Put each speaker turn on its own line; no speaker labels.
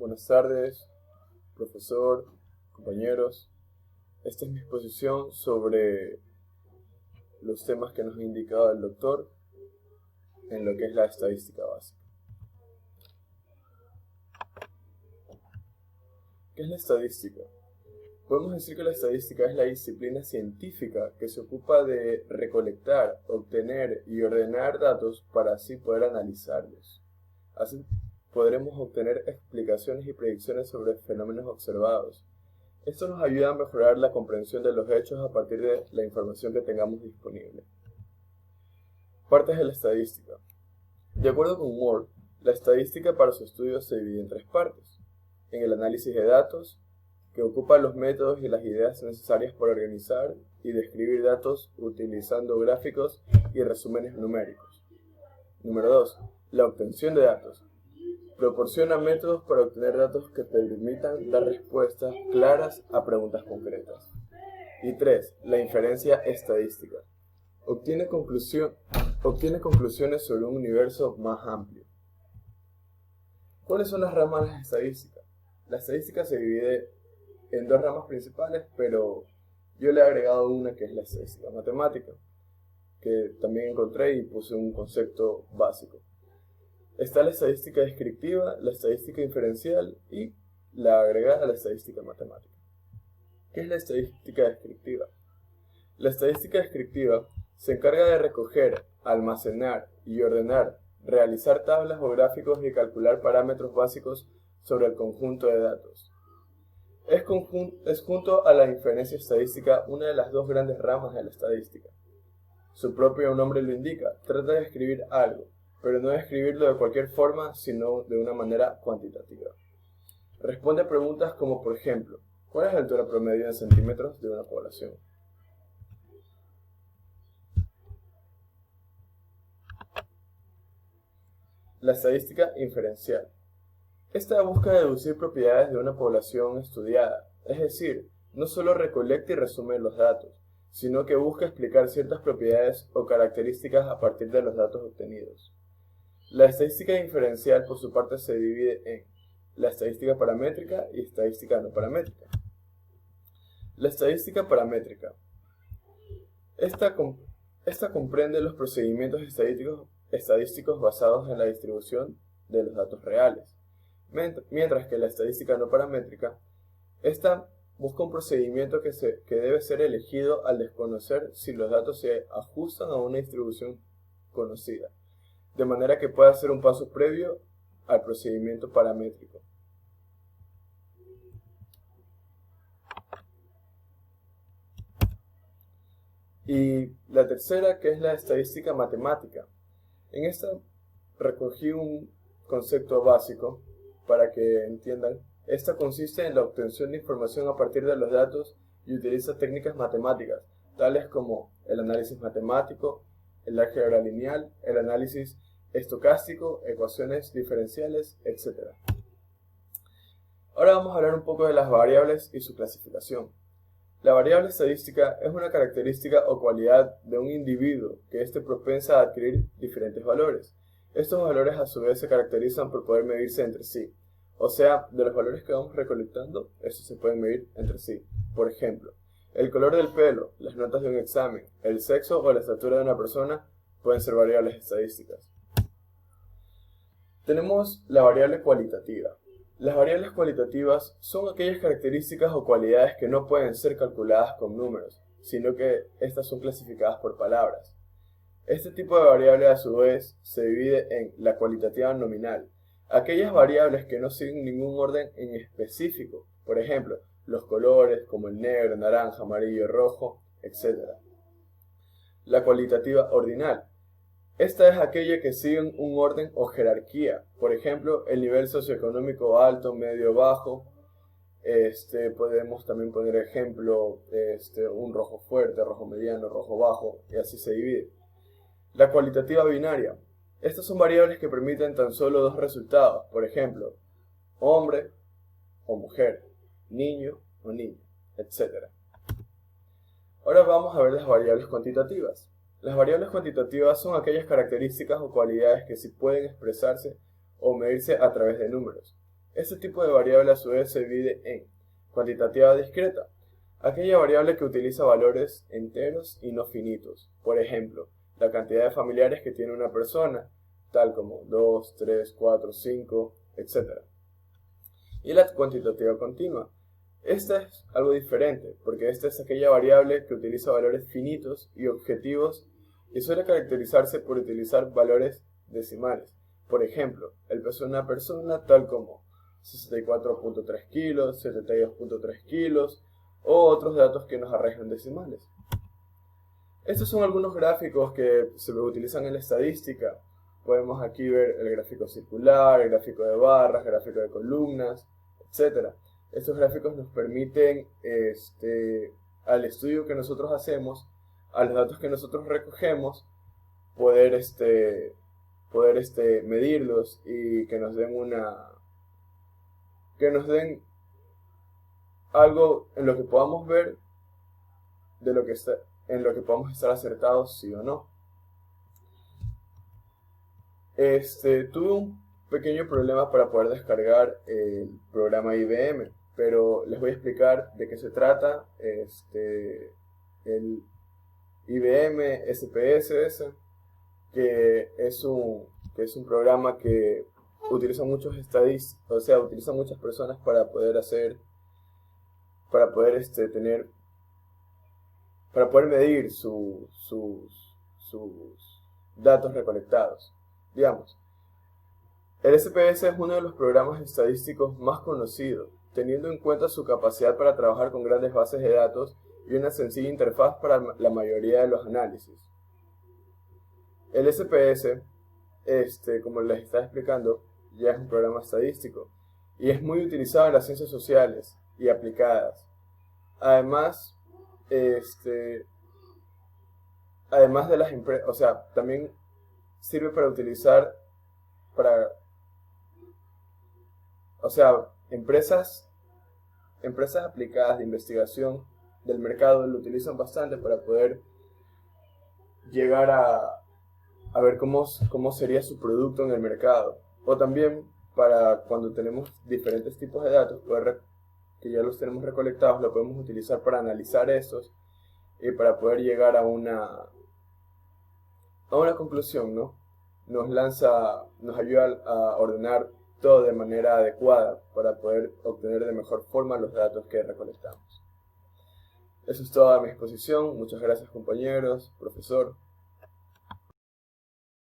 Buenas tardes, profesor, compañeros. Esta es mi exposición sobre los temas que nos ha indicado el doctor en lo que es la estadística básica. ¿Qué es la estadística? Podemos decir que la estadística es la disciplina científica que se ocupa de recolectar, obtener y ordenar datos para así poder analizarlos. Así podremos obtener explicaciones y predicciones sobre fenómenos observados. Esto nos ayuda a mejorar la comprensión de los hechos a partir de la información que tengamos disponible. Partes de la estadística. De acuerdo con Moore, la estadística para su estudio se divide en tres partes. En el análisis de datos, que ocupa los métodos y las ideas necesarias para organizar y describir datos utilizando gráficos y resúmenes numéricos. Número 2. La obtención de datos. Proporciona métodos para obtener datos que permitan dar respuestas claras a preguntas concretas. Y 3. La inferencia estadística. Obtiene conclusiones sobre un universo más amplio. ¿Cuáles son las ramas de la estadística? La estadística se divide en dos ramas principales, pero yo le he agregado una que es la estadística matemática, que también encontré y puse un concepto básico. Está la estadística descriptiva, la estadística inferencial y la agregada a la estadística matemática. ¿Qué es la estadística descriptiva? La estadística descriptiva se encarga de recoger, almacenar y ordenar, realizar tablas o gráficos y calcular parámetros básicos sobre el conjunto de datos. Es junto a la inferencia estadística una de las dos grandes ramas de la estadística. Su propio nombre lo indica, trata de escribir algo, pero no de escribirlo de cualquier forma, sino de una manera cuantitativa. Responde a preguntas como, por ejemplo, ¿cuál es la altura promedio en centímetros de una población? La estadística inferencial. Esta busca deducir propiedades de una población estudiada, es decir, no solo recolecta y resume los datos, sino que busca explicar ciertas propiedades o características a partir de los datos obtenidos. La estadística inferencial, por su parte, se divide en la estadística paramétrica y estadística no paramétrica. La estadística paramétrica. Esta comprende los procedimientos estadísticos basados en la distribución de los datos reales, mientras que la estadística no paramétrica, esta busca un procedimiento que debe ser elegido al desconocer si los datos se ajustan a una distribución conocida, de manera que pueda ser un paso previo al procedimiento paramétrico. Y la tercera, que es la estadística matemática. En esta recogí un concepto básico para que entiendan. Esta consiste en la obtención de información a partir de los datos y utiliza técnicas matemáticas, tales como el análisis matemático, el álgebra lineal, el análisis estocástico, ecuaciones diferenciales, etc. Ahora vamos a hablar un poco de las variables y su clasificación. La variable estadística es una característica o cualidad de un individuo que esté propensa a adquirir diferentes valores. Estos valores a su vez se caracterizan por poder medirse entre sí. O sea, de los valores que vamos recolectando, estos se pueden medir entre sí. Por ejemplo, el color del pelo, las notas de un examen, el sexo o la estatura de una persona pueden ser variables estadísticas. Tenemos la variable cualitativa. Las variables cualitativas son aquellas características o cualidades que no pueden ser calculadas con números, sino que estas son clasificadas por palabras. Este tipo de variable a su vez se divide en la cualitativa nominal, aquellas variables que no siguen ningún orden en específico, por ejemplo, los colores como el negro, naranja, amarillo, rojo, etc. La cualitativa ordinal. Esta es aquella que sigue un orden o jerarquía, por ejemplo, el nivel socioeconómico alto, medio, bajo. Podemos también poner ejemplo, un rojo fuerte, rojo mediano, rojo bajo, y así se divide. La cualitativa binaria. Estas son variables que permiten tan solo dos resultados, por ejemplo, hombre o mujer, niño o niña, etc. Ahora vamos a ver las variables cuantitativas. Las variables cuantitativas son aquellas características o cualidades que sí pueden expresarse o medirse a través de números. Este tipo de variable a su vez se divide en cuantitativa discreta, aquella variable que utiliza valores enteros y no finitos. Por ejemplo, la cantidad de familiares que tiene una persona, tal como 2, 3, 4, 5, etc. Y la cuantitativa continua. Esta es algo diferente, porque esta es aquella variable que utiliza valores finitos y objetivos y suele caracterizarse por utilizar valores decimales. Por ejemplo, el peso de una persona tal como 64.3 kilos, 72.3 kilos o otros datos que nos arraigan decimales. Estos son algunos gráficos que se utilizan en la estadística. Podemos aquí ver el gráfico circular, el gráfico de barras, el gráfico de columnas, etc. Estos gráficos nos permiten, al estudio que nosotros hacemos, a los datos que nosotros recogemos, poder medirlos y que nos den algo en lo que podamos ver en lo que podamos estar acertados, sí o no. Tuve un pequeño problema para poder descargar el programa IBM, pero les voy a explicar de qué se trata. El IBM SPSS, que es un programa que utiliza muchos utiliza muchas personas para poder medir sus datos recolectados. Digamos, el SPS es uno de los programas estadísticos más conocidos, teniendo en cuenta su capacidad para trabajar con grandes bases de datos y una sencilla interfaz para la mayoría de los análisis. El SPS, como les estaba explicando, ya es un programa estadístico y es muy utilizado en las ciencias sociales y aplicadas. Además, además de las empresas, también sirve para utilizar empresas aplicadas de investigación del mercado lo utilizan bastante para poder llegar a ver cómo sería su producto en el mercado. O también para cuando tenemos diferentes tipos de datos, que ya los tenemos recolectados, lo podemos utilizar para analizar estos y para poder llegar a una conclusión, ¿no? Nos ayuda a ordenar todo de manera adecuada para poder obtener de mejor forma los datos que recolectamos. Eso es todo a mi exposición. Muchas gracias, compañeros, profesor.